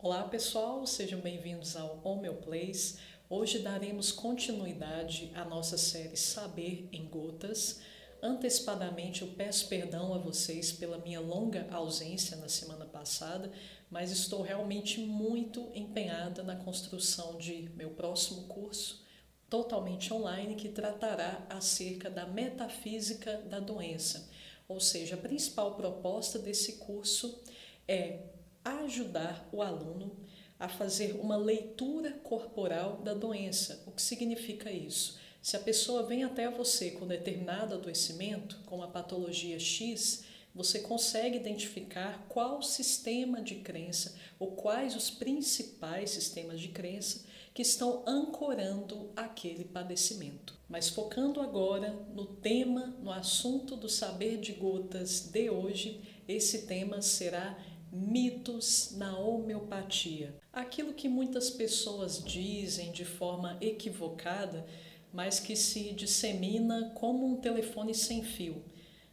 Olá pessoal, sejam bem-vindos ao Homeoplace. Hoje daremos continuidade à nossa série Saber em Gotas. Antecipadamente eu peço perdão a vocês pela minha longa ausência na semana passada, mas estou realmente muito empenhada na construção de meu próximo curso, totalmente online, que tratará acerca da metafísica da doença. Ou seja, a principal proposta desse curso é ajudar o aluno a fazer uma leitura corporal da doença. O que significa isso? Se a pessoa vem até você com determinado adoecimento, com a patologia X, você consegue identificar qual sistema de crença ou quais os principais sistemas de crença que estão ancorando aquele padecimento. Mas focando agora no tema, no assunto do saber de gotas de hoje, esse tema será mitos na homeopatia. Aquilo que muitas pessoas dizem de forma equivocada, mas que se dissemina como um telefone sem fio.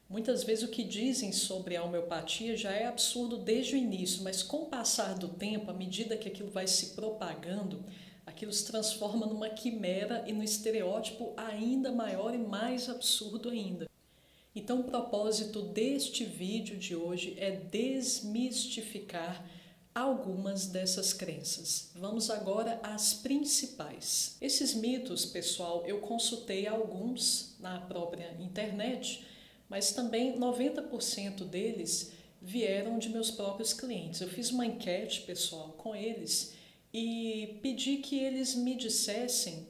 Muitas vezes o que dizem sobre a homeopatia já é absurdo desde o início, mas com o passar do tempo, à medida que aquilo vai se propagando, aquilo se transforma numa quimera e num estereótipo ainda maior e mais absurdo ainda. Então, o propósito deste vídeo de hoje é desmistificar algumas dessas crenças. Vamos agora às principais. Esses mitos, pessoal, eu consultei alguns na própria internet, mas também 90% deles vieram de meus próprios clientes. Eu fiz uma enquete, pessoal, com eles e pedi que eles me dissessem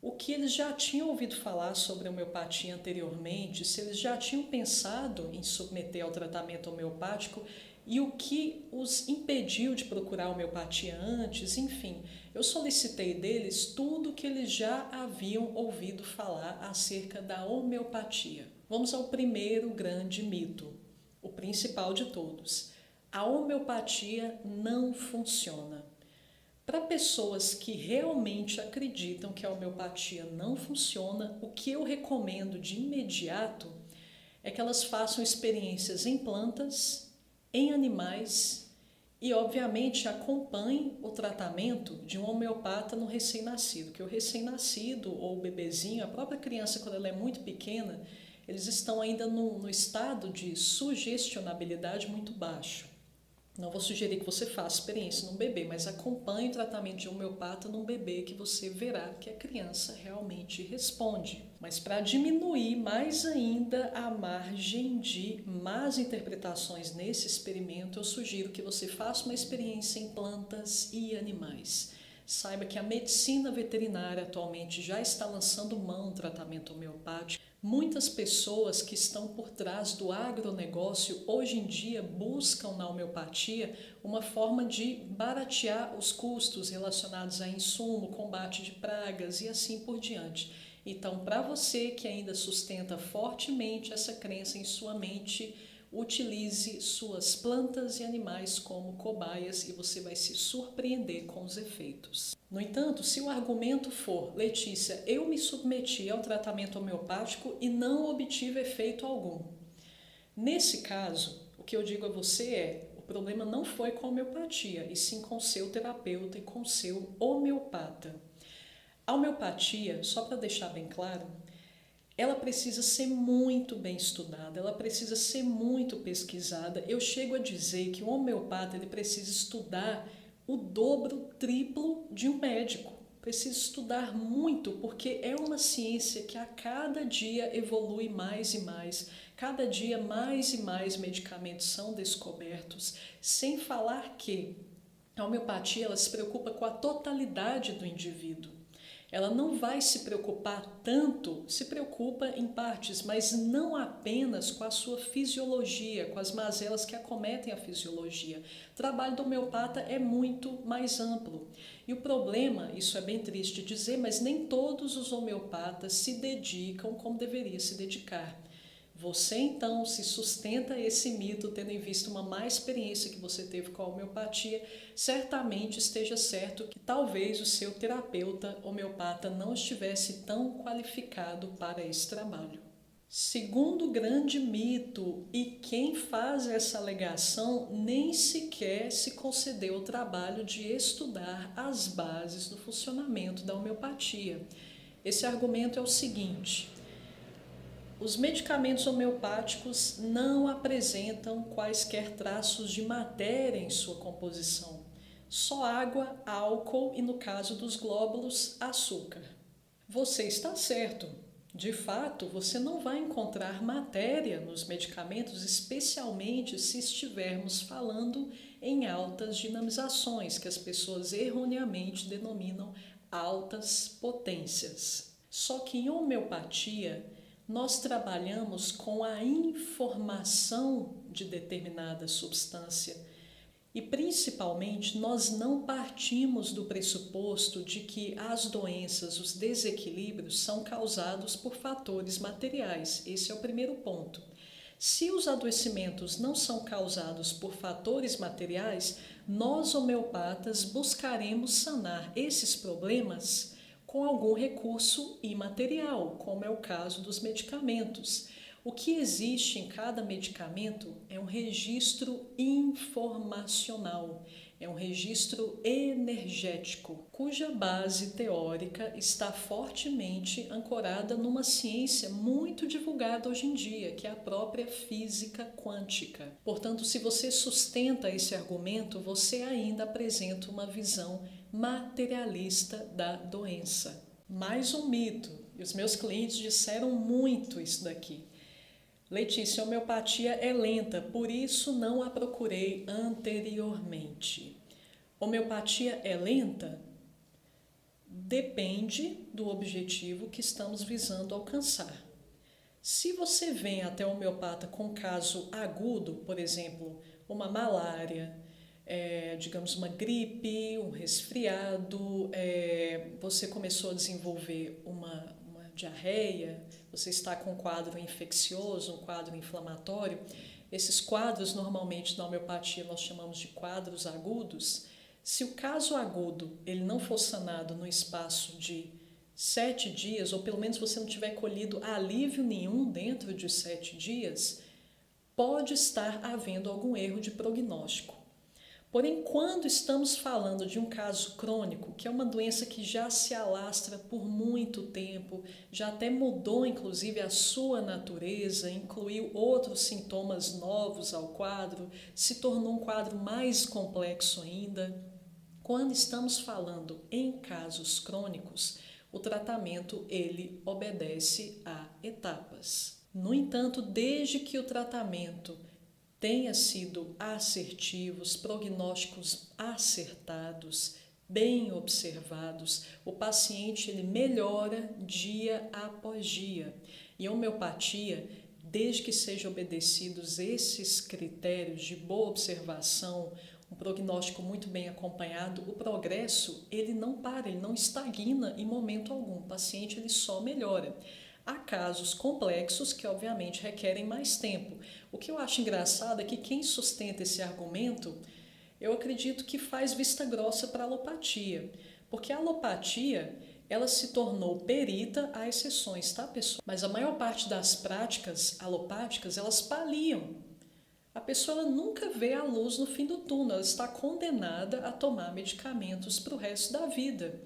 o que eles já tinham ouvido falar sobre a homeopatia anteriormente, se eles já tinham pensado em submeter ao tratamento homeopático e o que os impediu de procurar a homeopatia antes, enfim. Eu solicitei deles tudo o que eles já haviam ouvido falar acerca da homeopatia. Vamos ao primeiro grande mito, o principal de todos. A homeopatia não funciona. Para pessoas que realmente acreditam que a homeopatia não funciona, o que eu recomendo de imediato é que elas façam experiências em plantas, em animais e, obviamente, acompanhem o tratamento de um homeopata no recém-nascido, que o recém-nascido ou o bebezinho, a própria criança, quando ela é muito pequena, eles estão ainda no estado de sugestionabilidade muito baixo. Não vou sugerir que você faça experiência num bebê, mas acompanhe o tratamento de homeopata num bebê que você verá que a criança realmente responde. Mas para diminuir mais ainda a margem de más interpretações nesse experimento, eu sugiro que você faça uma experiência em plantas e animais. Saiba que a medicina veterinária atualmente já está lançando mão do tratamento homeopático. Muitas pessoas que estão por trás do agronegócio hoje em dia buscam na homeopatia uma forma de baratear os custos relacionados a insumo, combate de pragas e assim por diante. Então, para você que ainda sustenta fortemente essa crença em sua mente, utilize suas plantas e animais como cobaias e você vai se surpreender com os efeitos. No entanto, se o argumento for: Letícia, eu me submeti ao tratamento homeopático e não obtive efeito algum. Nesse caso, o que eu digo a você é: o problema não foi com a homeopatia, e sim com o seu terapeuta e com o seu homeopata. A homeopatia, só para deixar bem claro, ela precisa ser muito bem estudada, ela precisa ser muito pesquisada. Eu chego a dizer que um homeopata ele precisa estudar o dobro, triplo de um médico. Precisa estudar muito, porque é uma ciência que a cada dia evolui mais e mais. Cada dia mais e mais medicamentos são descobertos, sem falar que a homeopatia ela se preocupa com a totalidade do indivíduo. Ela não vai se preocupar tanto, se preocupa em partes, mas não apenas com a sua fisiologia, com as mazelas que acometem a fisiologia. O trabalho do homeopata é muito mais amplo. E o problema, isso é bem triste dizer, mas nem todos os homeopatas se dedicam como deveria se dedicar. Você então se sustenta esse mito tendo em vista uma má experiência que você teve com a homeopatia, certamente esteja certo que talvez o seu terapeuta homeopata não estivesse tão qualificado para esse trabalho. Segundo grande mito, e quem faz essa alegação nem sequer se concedeu o trabalho de estudar as bases do funcionamento da homeopatia. Esse argumento é o seguinte: os medicamentos homeopáticos não apresentam quaisquer traços de matéria em sua composição, só água, álcool e, no caso dos glóbulos, açúcar. Você está certo. De fato, você não vai encontrar matéria nos medicamentos, especialmente se estivermos falando em altas dinamizações, que as pessoas erroneamente denominam altas potências. Só que em homeopatia, nós trabalhamos com a informação de determinada substância. E, principalmente, nós não partimos do pressuposto de que as doenças, os desequilíbrios, são causados por fatores materiais. Esse é o primeiro ponto. Se os adoecimentos não são causados por fatores materiais, nós, homeopatas, buscaremos sanar esses problemas com algum recurso imaterial, como é o caso dos medicamentos. O que existe em cada medicamento é um registro informacional, é um registro energético, cuja base teórica está fortemente ancorada numa ciência muito divulgada hoje em dia, que é a própria física quântica. Portanto, se você sustenta esse argumento, você ainda apresenta uma visão materialista da doença. Mais um mito, e os meus clientes disseram muito isso daqui. Letícia, a homeopatia é lenta, por isso não a procurei anteriormente. Homeopatia é lenta? Depende do objetivo que estamos visando alcançar. Se você vem até o homeopata com um caso agudo, por exemplo, uma malária, digamos uma gripe, um resfriado, você começou a desenvolver uma diarreia, você está com um quadro infeccioso, um quadro inflamatório, esses quadros normalmente na homeopatia nós chamamos de quadros agudos. Se o caso agudo ele não for sanado no espaço de 7 dias, ou pelo menos você não tiver colhido alívio nenhum dentro de 7 dias, pode estar havendo algum erro de prognóstico. Porém, quando estamos falando de um caso crônico, que é uma doença que já se alastra por muito tempo, já até mudou inclusive a sua natureza, incluiu outros sintomas novos ao quadro, se tornou um quadro mais complexo ainda. Quando estamos falando em casos crônicos, o tratamento ele obedece a etapas. No entanto, desde que o tratamento tenha sido assertivos, prognósticos acertados, bem observados, o paciente ele melhora dia após dia. E a homeopatia, desde que sejam obedecidos esses critérios de boa observação, um prognóstico muito bem acompanhado, o progresso ele não para, ele não estagna em momento algum. O paciente ele só melhora. Há casos complexos que, obviamente, requerem mais tempo. O que eu acho engraçado é que quem sustenta esse argumento, eu acredito que faz vista grossa para a alopatia. Porque a alopatia, ela se tornou perita, há exceções, tá, pessoal? Mas a maior parte das práticas alopáticas, elas paliam. A pessoa ela nunca vê a luz no fim do túnel, ela está condenada a tomar medicamentos para o resto da vida.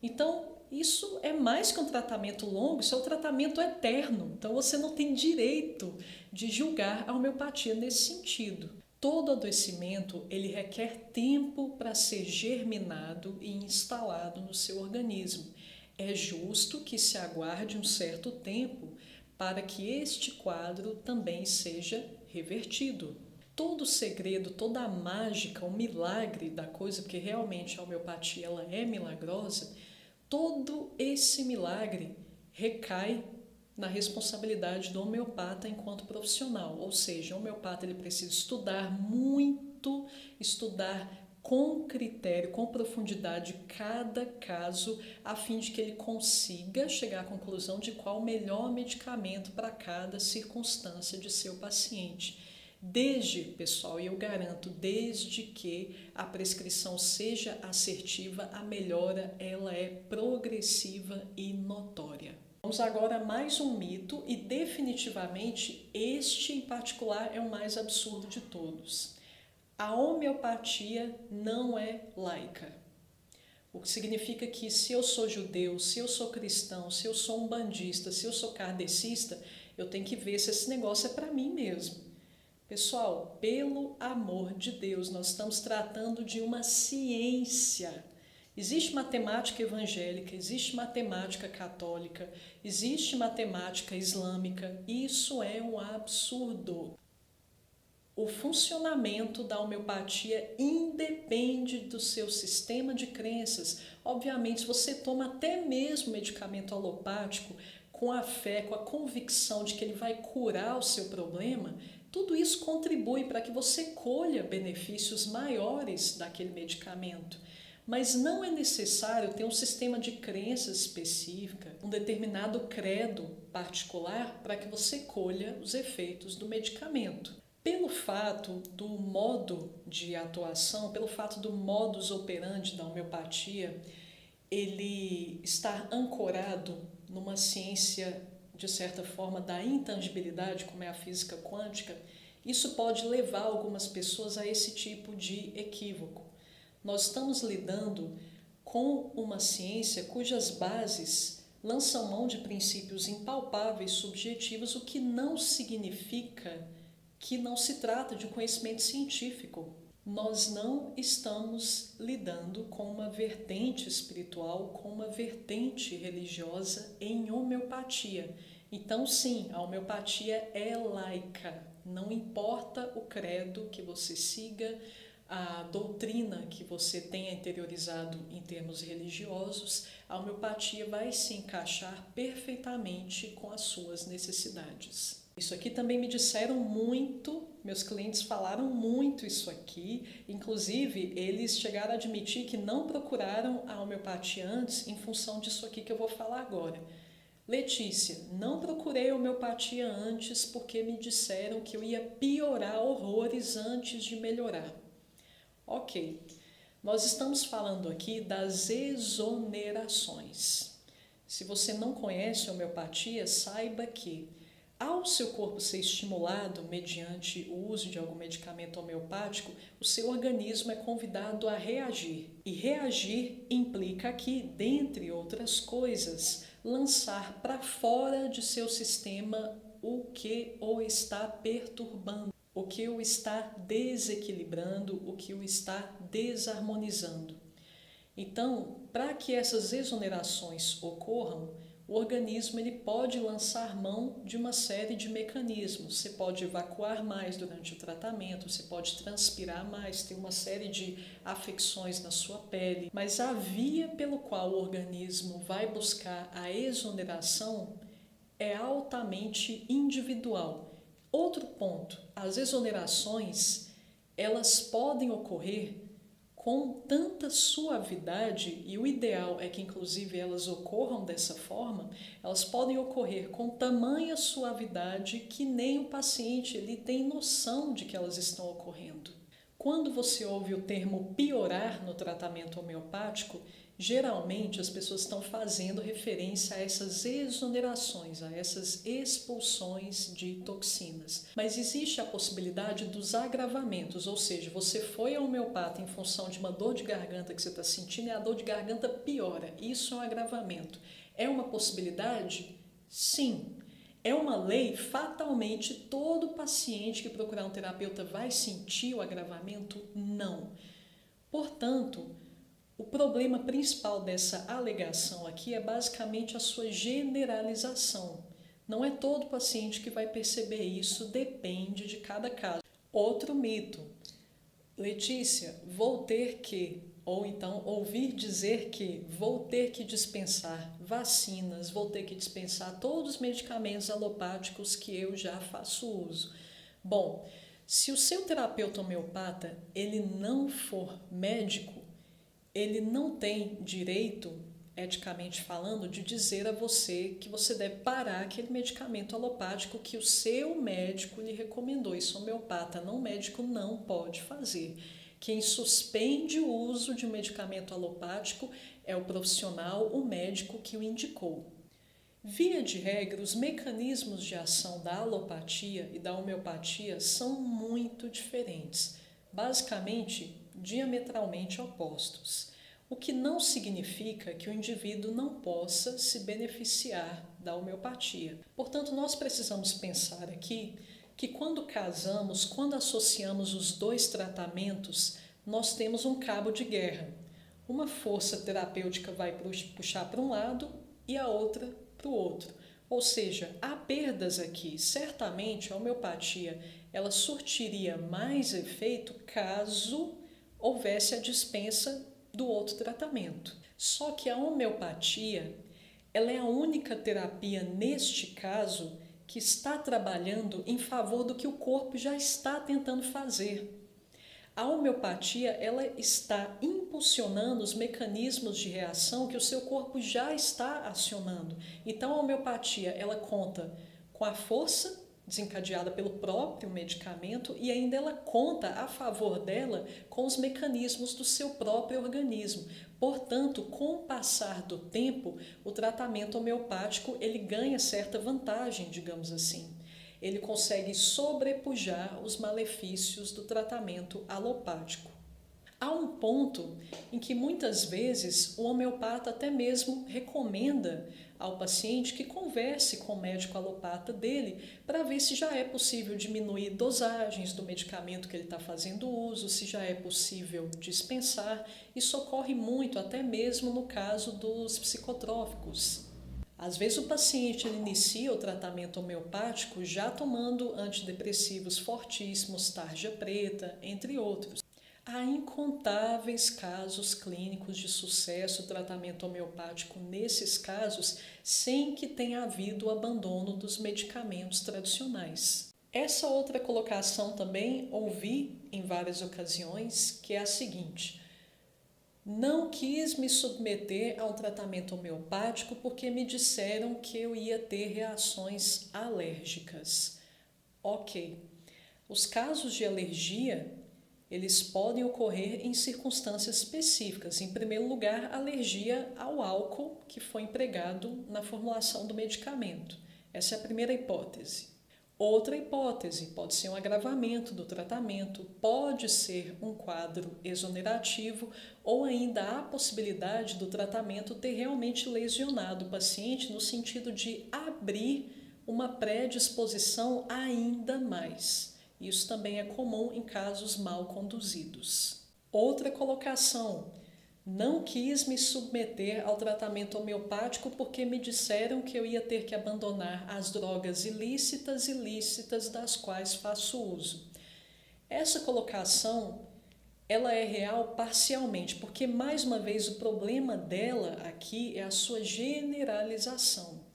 Então, isso é mais que um tratamento longo, isso é um tratamento eterno. Então você não tem direito de julgar a homeopatia nesse sentido. Todo adoecimento ele requer tempo para ser germinado e instalado no seu organismo. É justo que se aguarde um certo tempo para que este quadro também seja revertido. Todo o segredo, toda a mágica, o milagre da coisa, porque realmente a homeopatia ela é milagrosa, todo esse milagre recai na responsabilidade do homeopata enquanto profissional. Ou seja, o homeopata ele precisa estudar muito, estudar com critério, com profundidade cada caso, a fim de que ele consiga chegar à conclusão de qual o melhor medicamento para cada circunstância de seu paciente. Desde, pessoal, e eu garanto, desde que a prescrição seja assertiva, a melhora ela é progressiva e notória. Vamos agora a mais um mito e definitivamente este em particular é o mais absurdo de todos. A homeopatia não é laica. O que significa que se eu sou judeu, se eu sou cristão, se eu sou umbandista, se eu sou kardecista, eu tenho que ver se esse negócio é para mim mesmo. Pessoal, pelo amor de Deus, nós estamos tratando de uma ciência. Existe matemática evangélica, existe matemática católica, existe matemática islâmica. Isso é um absurdo. O funcionamento da homeopatia independe do seu sistema de crenças. Obviamente, se você toma até mesmo medicamento alopático com a fé, com a convicção de que ele vai curar o seu problema, tudo isso contribui para que você colha benefícios maiores daquele medicamento. Mas não é necessário ter um sistema de crenças específica, um determinado credo particular para que você colha os efeitos do medicamento. Pelo fato do modo de atuação, pelo fato do modus operandi da homeopatia, ele estar ancorado numa ciência, de certa forma, da intangibilidade, como é a física quântica, isso pode levar algumas pessoas a esse tipo de equívoco. Nós estamos lidando com uma ciência cujas bases lançam mão de princípios impalpáveis, subjetivos, o que não significa que não se trata de um conhecimento científico. Nós não estamos lidando com uma vertente espiritual, com uma vertente religiosa em homeopatia. Então, sim, a homeopatia é laica. Não importa o credo que você siga, a doutrina que você tenha interiorizado em termos religiosos, a homeopatia vai se encaixar perfeitamente com as suas necessidades. Isso aqui também me disseram muito, meus clientes falaram muito isso aqui, inclusive eles chegaram a admitir que não procuraram a homeopatia antes em função disso aqui que eu vou falar agora. Letícia, não procurei a homeopatia antes porque me disseram que eu ia piorar horrores antes de melhorar. Ok, nós estamos falando aqui das exonerações. Se você não conhece a homeopatia, saiba que ao seu corpo ser estimulado mediante o uso de algum medicamento homeopático, o seu organismo é convidado a reagir. E reagir implica aqui, dentre outras coisas, lançar para fora de seu sistema o que o está perturbando, o que o está desequilibrando, o que o está desarmonizando. Então, para que essas exonerações ocorram, o organismo ele pode lançar mão de uma série de mecanismos. Você pode evacuar mais durante o tratamento, você pode transpirar mais, ter uma série de afecções na sua pele. Mas a via pelo qual o organismo vai buscar a exoneração é altamente individual. Outro ponto, as exonerações, elas podem ocorrer com tanta suavidade, e o ideal é que inclusive elas ocorram dessa forma, elas podem ocorrer com tamanha suavidade que nem o paciente ele tem noção de que elas estão ocorrendo. Quando você ouve o termo piorar no tratamento homeopático, geralmente as pessoas estão fazendo referência a essas exonerações, a essas expulsões de toxinas. Mas existe a possibilidade dos agravamentos, ou seja, você foi ao homeopata em função de uma dor de garganta que você está sentindo e a dor de garganta piora. Isso é um agravamento. É uma possibilidade? Sim. É uma lei? Fatalmente, todo paciente que procurar um terapeuta vai sentir o agravamento? Não. Portanto, o problema principal dessa alegação aqui é basicamente a sua generalização. Não é todo paciente que vai perceber isso, depende de cada caso. Outro mito. Letícia, vou ter que, ou então ouvir dizer que vou ter que dispensar vacinas, vou ter que dispensar todos os medicamentos alopáticos que eu já faço uso. Bom, se o seu terapeuta homeopata ele não for médico, ele não tem direito, eticamente falando, de dizer a você que você deve parar aquele medicamento alopático que o seu médico lhe recomendou. Isso o homeopata, não médico, não pode fazer. Quem suspende o uso de um medicamento alopático é o profissional, o médico que o indicou. Via de regra, os mecanismos de ação da alopatia e da homeopatia são muito diferentes, basicamente diametralmente opostos, o que não significa que o indivíduo não possa se beneficiar da homeopatia. Portanto, nós precisamos pensar aqui que quando casamos, quando associamos os dois tratamentos, nós temos um cabo de guerra. Uma força terapêutica vai puxar para um lado e a outra para o outro. Ou seja, há perdas aqui. Certamente a homeopatia ela surtiria mais efeito caso houvesse a dispensa do outro tratamento. Só que a homeopatia ela é a única terapia neste caso que está trabalhando em favor do que o corpo já está tentando fazer. A homeopatia ela está impulsionando os mecanismos de reação que o seu corpo já está acionando. Então a homeopatia ela conta com a força desencadeada pelo próprio medicamento e ainda ela conta a favor dela com os mecanismos do seu próprio organismo. Portanto, com o passar do tempo, o tratamento homeopático ele ganha certa vantagem, digamos assim. Ele consegue sobrepujar os malefícios do tratamento alopático. Há um ponto em que muitas vezes o homeopata até mesmo recomenda ao paciente que converse com o médico alopata dele para ver se já é possível diminuir dosagens do medicamento que ele está fazendo uso, se já é possível dispensar. Isso ocorre muito até mesmo no caso dos psicotrópicos. Às vezes o paciente inicia o tratamento homeopático já tomando antidepressivos fortíssimos, tarja preta, entre outros. Há incontáveis casos clínicos de sucesso do tratamento homeopático nesses casos, sem que tenha havido o abandono dos medicamentos tradicionais. Essa outra colocação também ouvi em várias ocasiões, que é a seguinte: não quis me submeter ao tratamento homeopático porque me disseram que eu ia ter reações alérgicas. Ok, os casos de alergia eles podem ocorrer em circunstâncias específicas. Em primeiro lugar, alergia ao álcool que foi empregado na formulação do medicamento. Essa é a primeira hipótese. Outra hipótese pode ser um agravamento do tratamento, pode ser um quadro exonerativo ou ainda a possibilidade do tratamento ter realmente lesionado o paciente no sentido de abrir uma predisposição ainda mais. Isso também é comum em casos mal conduzidos. Outra colocação: não quis me submeter ao tratamento homeopático porque me disseram que eu ia ter que abandonar as drogas ilícitas das quais faço uso. Essa colocação ela é real parcialmente, porque mais uma vez o problema dela aqui é a sua generalização.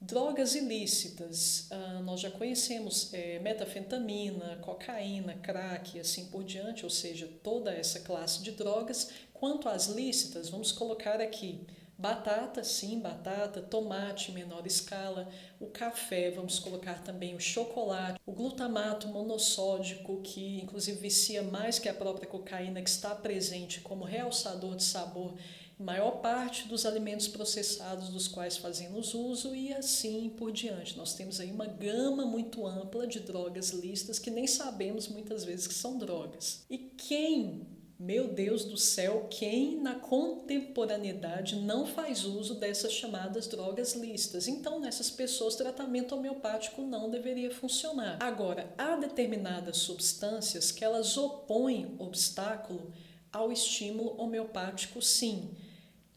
Drogas ilícitas, nós já conhecemos metanfetamina, cocaína, crack e assim por diante, ou seja, toda essa classe de drogas. Quanto às lícitas, vamos colocar aqui batata, sim, batata, tomate em menor escala, o café, vamos colocar também o chocolate, o glutamato monossódico, que inclusive vicia mais que a própria cocaína, que está presente como realçador de sabor maior parte dos alimentos processados dos quais fazemos uso e assim por diante. Nós temos aí uma gama muito ampla de drogas lícitas que nem sabemos muitas vezes que são drogas. E quem, meu Deus do céu, quem na contemporaneidade não faz uso dessas chamadas drogas lícitas? Então, nessas pessoas, tratamento homeopático não deveria funcionar. Agora, há determinadas substâncias que elas opõem obstáculo ao estímulo homeopático, sim.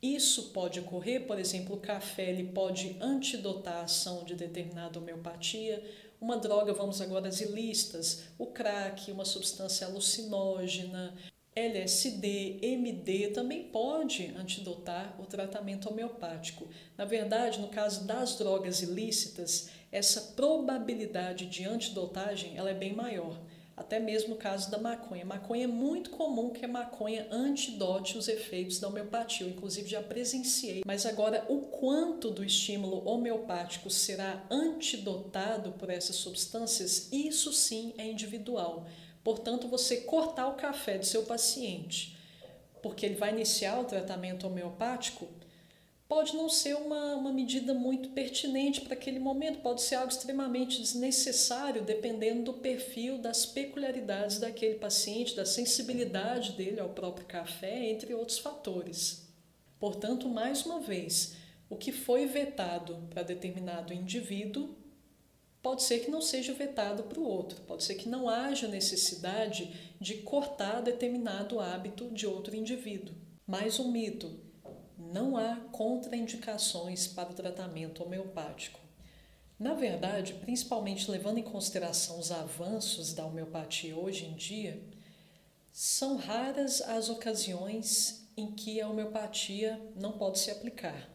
Isso pode ocorrer, por exemplo, o café ele pode antidotar a ação de determinada homeopatia. Uma droga, vamos agora às ilícitas, o crack, uma substância alucinógena, LSD, MD também pode antidotar o tratamento homeopático. Na verdade, no caso das drogas ilícitas, essa probabilidade de antidotagem ela é bem maior. Até mesmo no caso da maconha. Maconha é muito comum que a maconha antidote os efeitos da homeopatia. Eu, inclusive, já presenciei. Mas agora, o quanto do estímulo homeopático será antidotado por essas substâncias, isso sim é individual. Portanto, você cortar o café do seu paciente, porque ele vai iniciar o tratamento homeopático, pode não ser uma medida muito pertinente para aquele momento, pode ser algo extremamente desnecessário, dependendo do perfil, das peculiaridades daquele paciente, da sensibilidade dele ao próprio café, entre outros fatores. Portanto, mais uma vez, o que foi vetado para determinado indivíduo pode ser que não seja vetado para o outro, pode ser que não haja necessidade de cortar determinado hábito de outro indivíduo. Mais um mito: não há contraindicações para o tratamento homeopático. Na verdade, principalmente levando em consideração os avanços da homeopatia hoje em dia, são raras as ocasiões em que a homeopatia não pode se aplicar.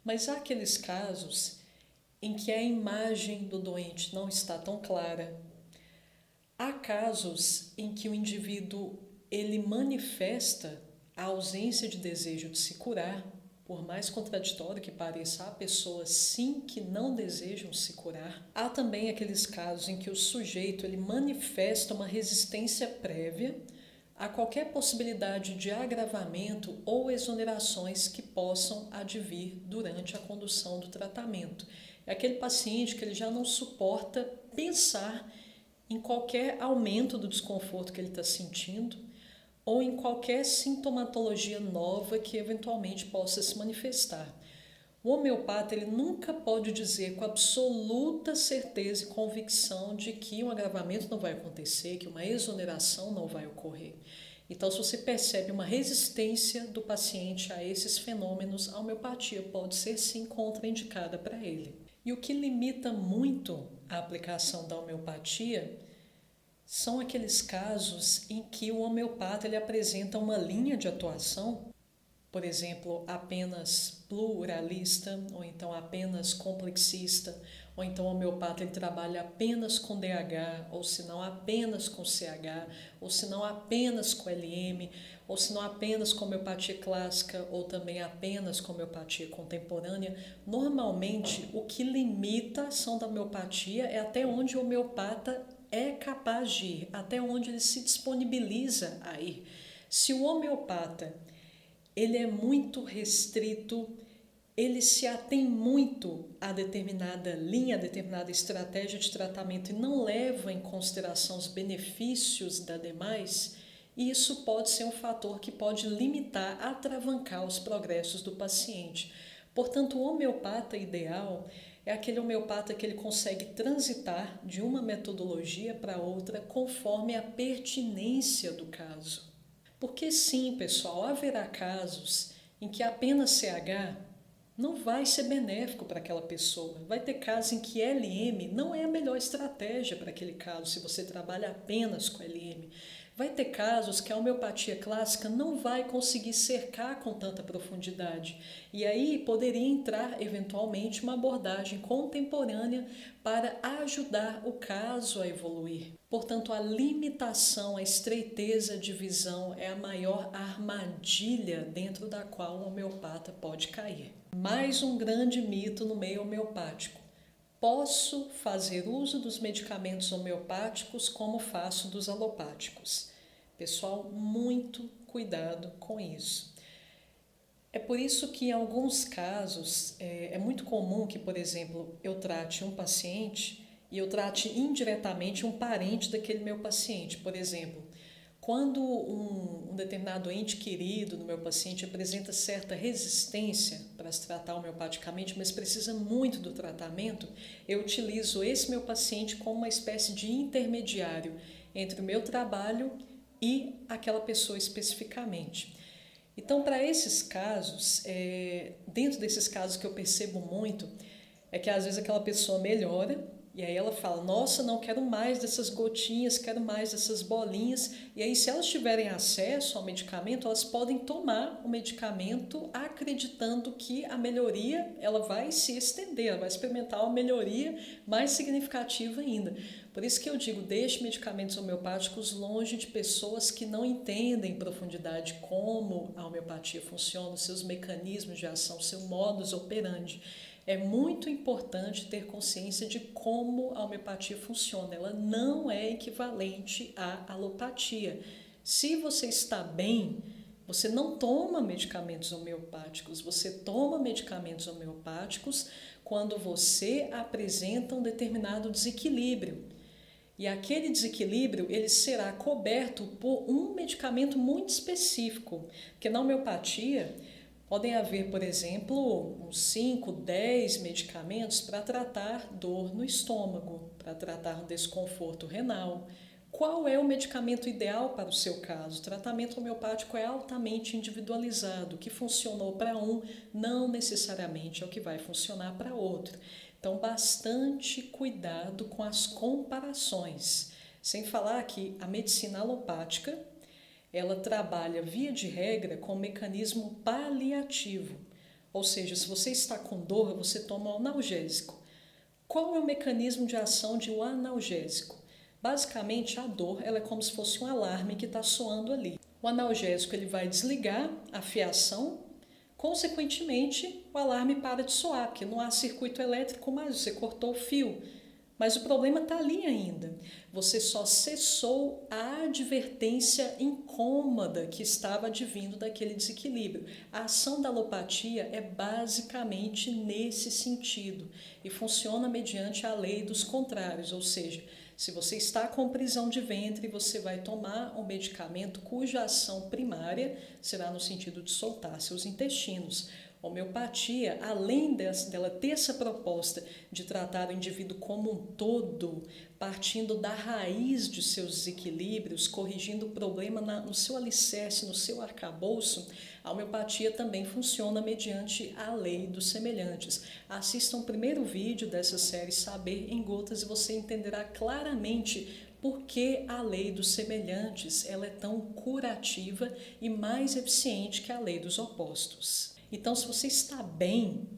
Mas há aqueles casos em que a imagem do doente não está tão clara. Há casos em que o indivíduo ele manifesta a ausência de desejo de se curar, por mais contraditório que pareça, há pessoas sim que não desejam se curar. Há também aqueles casos em que o sujeito ele manifesta uma resistência prévia a qualquer possibilidade de agravamento ou exonerações que possam advir durante a condução do tratamento. É aquele paciente que ele já não suporta pensar em qualquer aumento do desconforto que ele está sentindo ou em qualquer sintomatologia nova que eventualmente possa se manifestar. O homeopata ele nunca pode dizer com absoluta certeza e convicção de que um agravamento não vai acontecer, que uma exoneração não vai ocorrer. Então, se você percebe uma resistência do paciente a esses fenômenos, a homeopatia pode ser sim contraindicada para ele. E o que limita muito a aplicação da homeopatia são aqueles casos em que o homeopata ele apresenta uma linha de atuação, por exemplo, apenas pluralista, ou então apenas complexista, ou então o homeopata ele trabalha apenas com DH, ou se não apenas com CH, ou se não apenas com LM, ou se não apenas com homeopatia clássica, ou também apenas com homeopatia contemporânea. Normalmente, o que limita a ação da homeopatia é até onde o homeopata é capaz de ir, até onde ele se disponibiliza a ir. Se o homeopata ele é muito restrito, ele se atém muito a determinada linha, a determinada estratégia de tratamento e não leva em consideração os benefícios da demais, isso pode ser um fator que pode limitar, atravancar os progressos do paciente. Portanto, o homeopata ideal é aquele homeopata que ele consegue transitar de uma metodologia para outra conforme a pertinência do caso. Porque sim, pessoal, haverá casos em que apenas CH não vai ser benéfico para aquela pessoa. Vai ter casos em que LM não é a melhor estratégia para aquele caso, se você trabalha apenas com LM. Vai ter casos que a homeopatia clássica não vai conseguir cercar com tanta profundidade. E aí poderia entrar, eventualmente, uma abordagem contemporânea para ajudar o caso a evoluir. Portanto, a limitação, a estreiteza de visão é a maior armadilha dentro da qual o homeopata pode cair. Mais um grande mito no meio homeopático. Posso fazer uso dos medicamentos homeopáticos como faço dos alopáticos. Pessoal, muito cuidado com isso. É por isso que em alguns casos é muito comum que, por exemplo, eu trate um paciente e eu trate indiretamente um parente daquele meu paciente. Por exemplo, quando um determinado ente querido do meu paciente apresenta certa resistência para se tratar homeopaticamente, mas precisa muito do tratamento, eu utilizo esse meu paciente como uma espécie de intermediário entre o meu trabalho e aquela pessoa especificamente. Então, para esses casos, dentro desses casos que eu percebo muito, é que às vezes aquela pessoa melhora, e aí ela fala, nossa, não quero mais dessas gotinhas, quero mais dessas bolinhas. E aí, se elas tiverem acesso ao medicamento, elas podem tomar o medicamento acreditando que a melhoria ela vai se estender, ela vai experimentar uma melhoria mais significativa ainda. Por isso que eu digo, deixe medicamentos homeopáticos longe de pessoas que não entendem em profundidade como a homeopatia funciona, seus mecanismos de ação, seu modus operandi. É muito importante ter consciência de como a homeopatia funciona. Ela não é equivalente à alopatia. Se você está bem, Você não toma medicamentos homeopáticos, você toma medicamentos homeopáticos quando você apresenta um determinado desequilíbrio. E aquele desequilíbrio ele será coberto por um medicamento muito específico, porque na homeopatia podem haver, por exemplo, uns 5, 10 medicamentos para tratar dor no estômago, para tratar um desconforto renal. Qual é o medicamento ideal para o seu caso? O tratamento homeopático é altamente individualizado. O que funcionou para um não necessariamente é o que vai funcionar para outro. Então, bastante cuidado com as comparações. Sem falar que a medicina alopática, ela trabalha, via de regra, com um mecanismo paliativo. Ou seja, se você está com dor, você toma um analgésico. Qual é o mecanismo de ação de um analgésico? Basicamente, a dor ela é como se fosse um alarme que está soando ali. O analgésico ele vai desligar a fiação, consequentemente, o alarme para de soar, porque não há circuito elétrico mais, você cortou o fio. Mas o problema está ali ainda. Você só cessou a advertência incômoda que estava advindo daquele desequilíbrio. A ação da alopatia é basicamente nesse sentido e funciona mediante a lei dos contrários, ou seja, se você está com prisão de ventre, você vai tomar um medicamento cuja ação primária será no sentido de soltar seus intestinos. A homeopatia, além dela ter essa proposta de tratar o indivíduo como um todo, partindo da raiz de seus desequilíbrios, corrigindo o problema no seu alicerce, no seu arcabouço, a homeopatia também funciona mediante a lei dos semelhantes. Assista o primeiro vídeo dessa série Saber em Gotas e você entenderá claramente por que a lei dos semelhantes ela é tão curativa e mais eficiente que a lei dos opostos. Então, se você está bem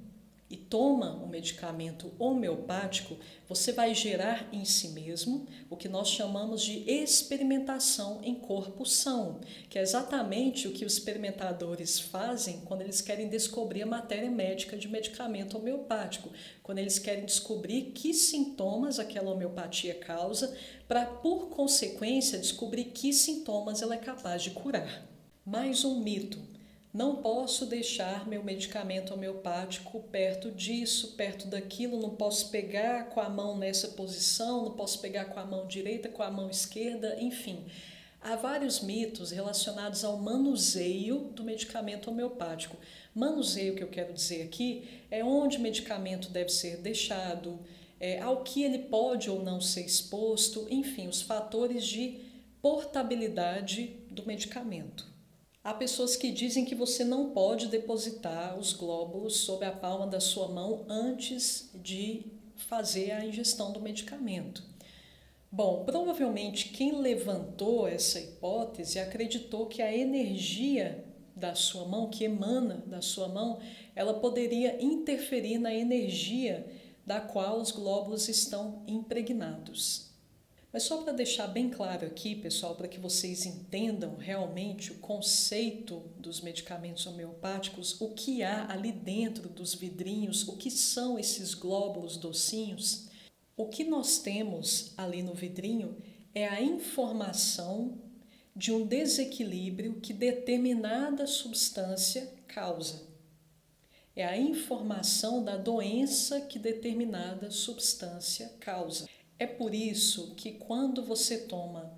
e toma um medicamento homeopático, você vai gerar em si mesmo o que nós chamamos de experimentação em corpo são, que é exatamente o que os experimentadores fazem quando eles querem descobrir a matéria médica de medicamento homeopático, quando eles querem descobrir que sintomas aquela homeopatia causa, para, por consequência, descobrir que sintomas ela é capaz de curar. Mais um mito. Não posso deixar meu medicamento homeopático perto disso, perto daquilo, não posso pegar com a mão nessa posição, não posso pegar com a mão direita, com a mão esquerda, enfim. Há vários mitos relacionados ao manuseio do medicamento homeopático. Manuseio, que eu quero dizer aqui, é onde o medicamento deve ser deixado, ao que ele pode ou não ser exposto, enfim, os fatores de portabilidade do medicamento. Há pessoas que dizem que você não pode depositar os glóbulos sob a palma da sua mão antes de fazer a ingestão do medicamento. Bom, provavelmente quem levantou essa hipótese acreditou que a energia da sua mão, que emana da sua mão, ela poderia interferir na energia da qual os glóbulos estão impregnados. Mas só para deixar bem claro aqui, pessoal, para que vocês entendam realmente o conceito dos medicamentos homeopáticos, o que há ali dentro dos vidrinhos, o que são esses glóbulos docinhos, o que nós temos ali no vidrinho é a informação de um desequilíbrio que determinada substância causa. É a informação da doença que determinada substância causa. É por isso que quando você toma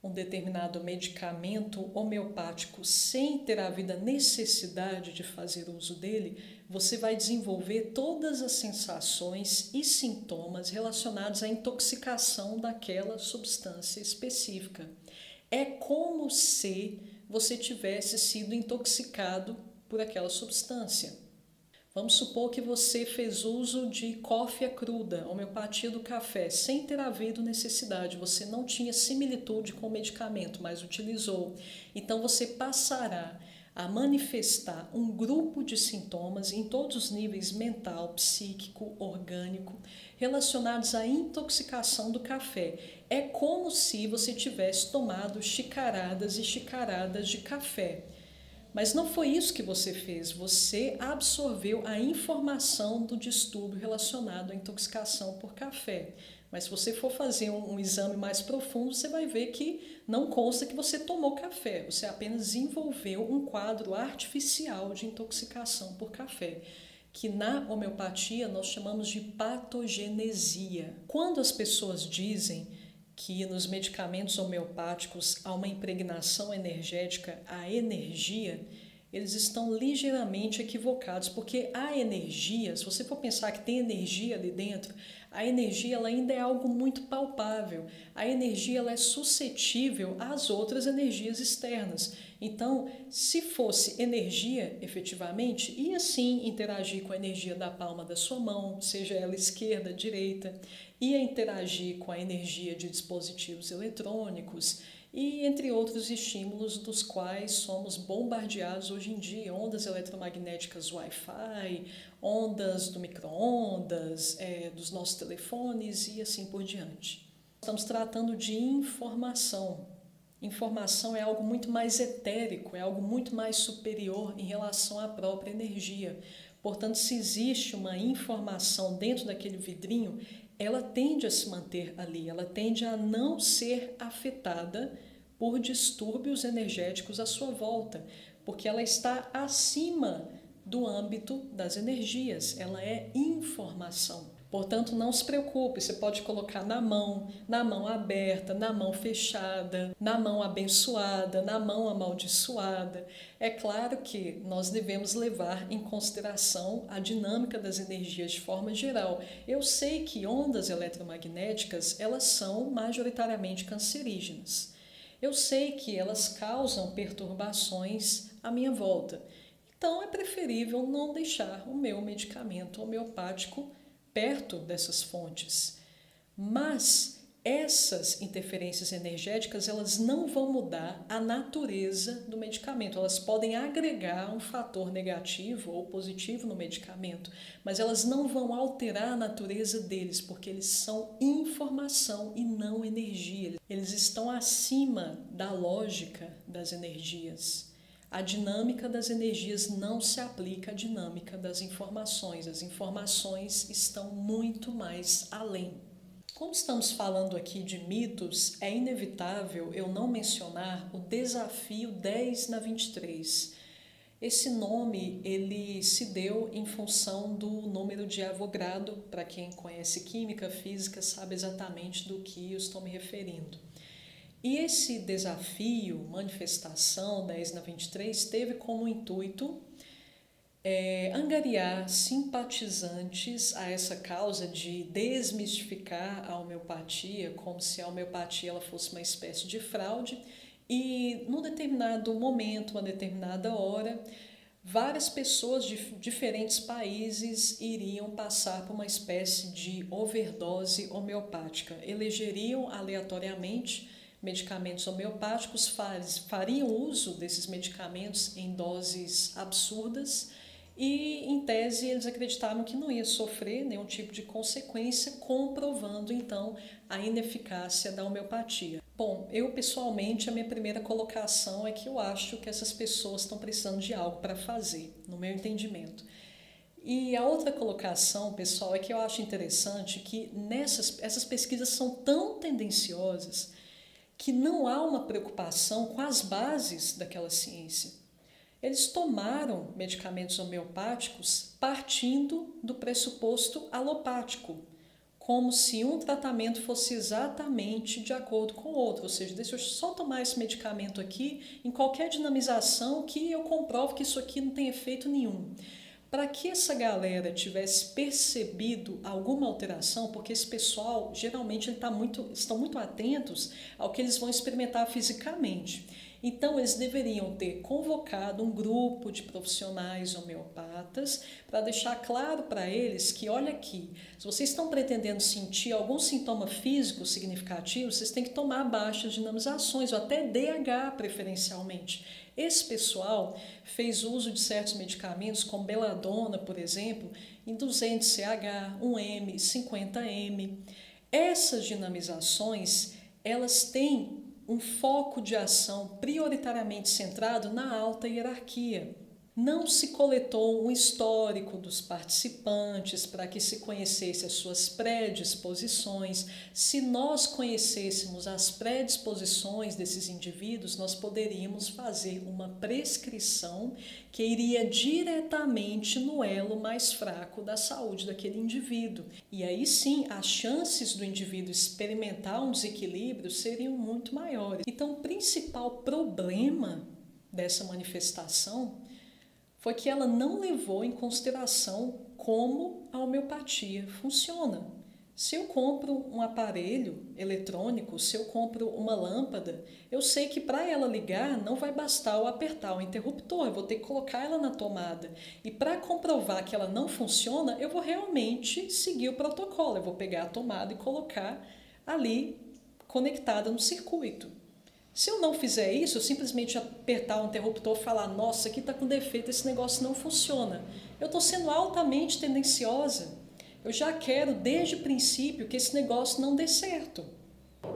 um determinado medicamento homeopático sem ter havido a necessidade de fazer uso dele, você vai desenvolver todas as sensações e sintomas relacionados à intoxicação daquela substância específica. É como se você tivesse sido intoxicado por aquela substância. Vamos supor que você fez uso de cófia cruda, homeopatia do café, sem ter havido necessidade. Você não tinha similitude com o medicamento, mas utilizou. Então você passará a manifestar um grupo de sintomas em todos os níveis mental, psíquico, orgânico, relacionados à intoxicação do café. É como se você tivesse tomado xicaradas e xicaradas de café. Mas não foi isso que você fez, você absorveu a informação do distúrbio relacionado à intoxicação por café. Mas se você for fazer um exame mais profundo, você vai ver que não consta que você tomou café, você apenas desenvolveu um quadro artificial de intoxicação por café, que na homeopatia nós chamamos de patogenesia. Quando as pessoas dizem que nos medicamentos homeopáticos há uma impregnação energética, a energia, eles estão ligeiramente equivocados, porque a energia, se você for pensar que tem energia ali dentro, a energia ela ainda é algo muito palpável. A energia ela é suscetível às outras energias externas. Então, se fosse energia, efetivamente, ia sim interagir com a energia da palma da sua mão, seja ela esquerda, direita, ia interagir com a energia de dispositivos eletrônicos, e entre outros estímulos dos quais somos bombardeados hoje em dia, ondas eletromagnéticas Wi-Fi, ondas do micro-ondas, dos nossos telefones e assim por diante. Estamos tratando de informação. Informação é algo muito mais etérico, é algo muito mais superior em relação à própria energia. Portanto, se existe uma informação dentro daquele vidrinho, ela tende a se manter ali, ela tende a não ser afetada por distúrbios energéticos à sua volta, porque ela está acima do âmbito das energias, ela é informação. Portanto, não se preocupe, você pode colocar na mão aberta, na mão fechada, na mão abençoada, na mão amaldiçoada. É claro que nós devemos levar em consideração a dinâmica das energias de forma geral. Eu sei que ondas eletromagnéticas, elas são majoritariamente cancerígenas. Eu sei que elas causam perturbações à minha volta. Então, é preferível não deixar o meu medicamento homeopático perto dessas fontes. Mas essas interferências energéticas, elas não vão mudar a natureza do medicamento. Elas podem agregar um fator negativo ou positivo no medicamento, mas elas não vão alterar a natureza deles, porque eles são informação e não energia. Eles estão acima da lógica das energias. A dinâmica das energias não se aplica à dinâmica das informações. As informações estão muito mais além. Como estamos falando aqui de mitos, é inevitável eu não mencionar o desafio 10 na 23. Esse nome ele se deu em função do número de Avogadro. Para quem conhece química, física, sabe exatamente do que eu estou me referindo. E esse desafio, manifestação 10 na 23, teve como intuito angariar simpatizantes a essa causa de desmistificar a homeopatia, como se a homeopatia ela fosse uma espécie de fraude, e num determinado momento, uma determinada hora, várias pessoas de diferentes países iriam passar por uma espécie de overdose homeopática, elegeriam aleatoriamente medicamentos homeopáticos, fariam uso desses medicamentos em doses absurdas e, em tese, eles acreditavam que não ia sofrer nenhum tipo de consequência, comprovando, então, a ineficácia da homeopatia. Bom, eu, pessoalmente, a minha primeira colocação é que eu acho que essas pessoas estão precisando de algo para fazer, no meu entendimento. E a outra colocação, pessoal, é que eu acho interessante que essas pesquisas são tão tendenciosas que não há uma preocupação com as bases daquela ciência. Eles tomaram medicamentos homeopáticos partindo do pressuposto alopático, como se um tratamento fosse exatamente de acordo com o outro. Ou seja, deixa eu só tomar esse medicamento aqui, em qualquer dinamização que eu comprovo que isso aqui não tem efeito nenhum. Para que essa galera tivesse percebido alguma alteração, porque esse pessoal geralmente estão muito atentos ao que eles vão experimentar fisicamente. Então, eles deveriam ter convocado um grupo de profissionais homeopatas para deixar claro para eles que, olha aqui, se vocês estão pretendendo sentir algum sintoma físico significativo, vocês têm que tomar baixas dinamizações, ou até DH preferencialmente. Esse pessoal fez uso de certos medicamentos, como beladona, por exemplo, em 200 CH, 1M, 50M. Essas dinamizações, elas têm um foco de ação prioritariamente centrado na alta hierarquia. Não se coletou um histórico dos participantes para que se conhecesse as suas predisposições. Se nós conhecêssemos as predisposições desses indivíduos, nós poderíamos fazer uma prescrição que iria diretamente no elo mais fraco da saúde daquele indivíduo. E aí sim, as chances do indivíduo experimentar um desequilíbrio seriam muito maiores. Então, o principal problema dessa manifestação foi que ela não levou em consideração como a homeopatia funciona. Se eu compro um aparelho eletrônico, se eu compro uma lâmpada, eu sei que para ela ligar não vai bastar eu apertar o interruptor, eu vou ter que colocar ela na tomada. E para comprovar que ela não funciona, eu vou realmente seguir o protocolo, eu vou pegar a tomada e colocar ali conectada no circuito. Se eu não fizer isso, eu simplesmente apertar o interruptor e falar, nossa, aqui está com defeito, esse negócio não funciona. Eu estou sendo altamente tendenciosa. Eu já quero, desde o princípio, que esse negócio não dê certo.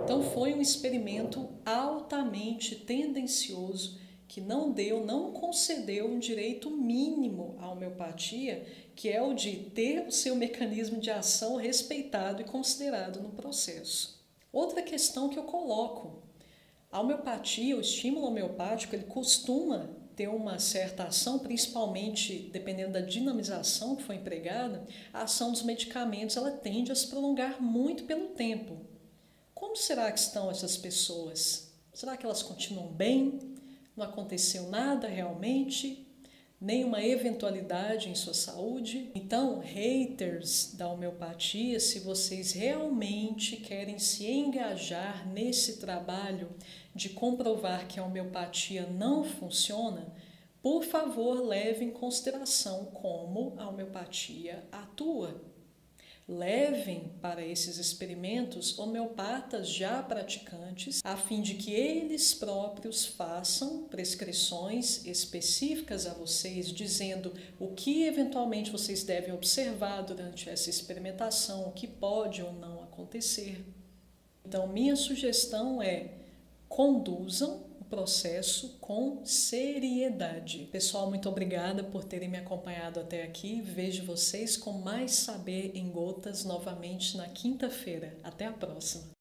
Então foi um experimento altamente tendencioso que não concedeu um direito mínimo à homeopatia, que é o de ter o seu mecanismo de ação respeitado e considerado no processo. Outra questão que eu coloco: a homeopatia, o estímulo homeopático, ele costuma ter uma certa ação, principalmente dependendo da dinamização que foi empregada, a ação dos medicamentos ela tende a se prolongar muito pelo tempo. Como será que estão essas pessoas? Será que elas continuam bem? Não aconteceu nada realmente? Nenhuma eventualidade em sua saúde? Então, haters da homeopatia, se vocês realmente querem se engajar nesse trabalho de comprovar que a homeopatia não funciona, por favor, leve em consideração como a homeopatia atua. Levem para esses experimentos homeopatas já praticantes, a fim de que eles próprios façam prescrições específicas a vocês, dizendo o que eventualmente vocês devem observar durante essa experimentação, o que pode ou não acontecer. Então, minha sugestão é: conduzam o processo com seriedade. Pessoal, muito obrigada por terem me acompanhado até aqui. Vejo vocês com mais Saber em Gotas novamente na quinta-feira. Até a próxima!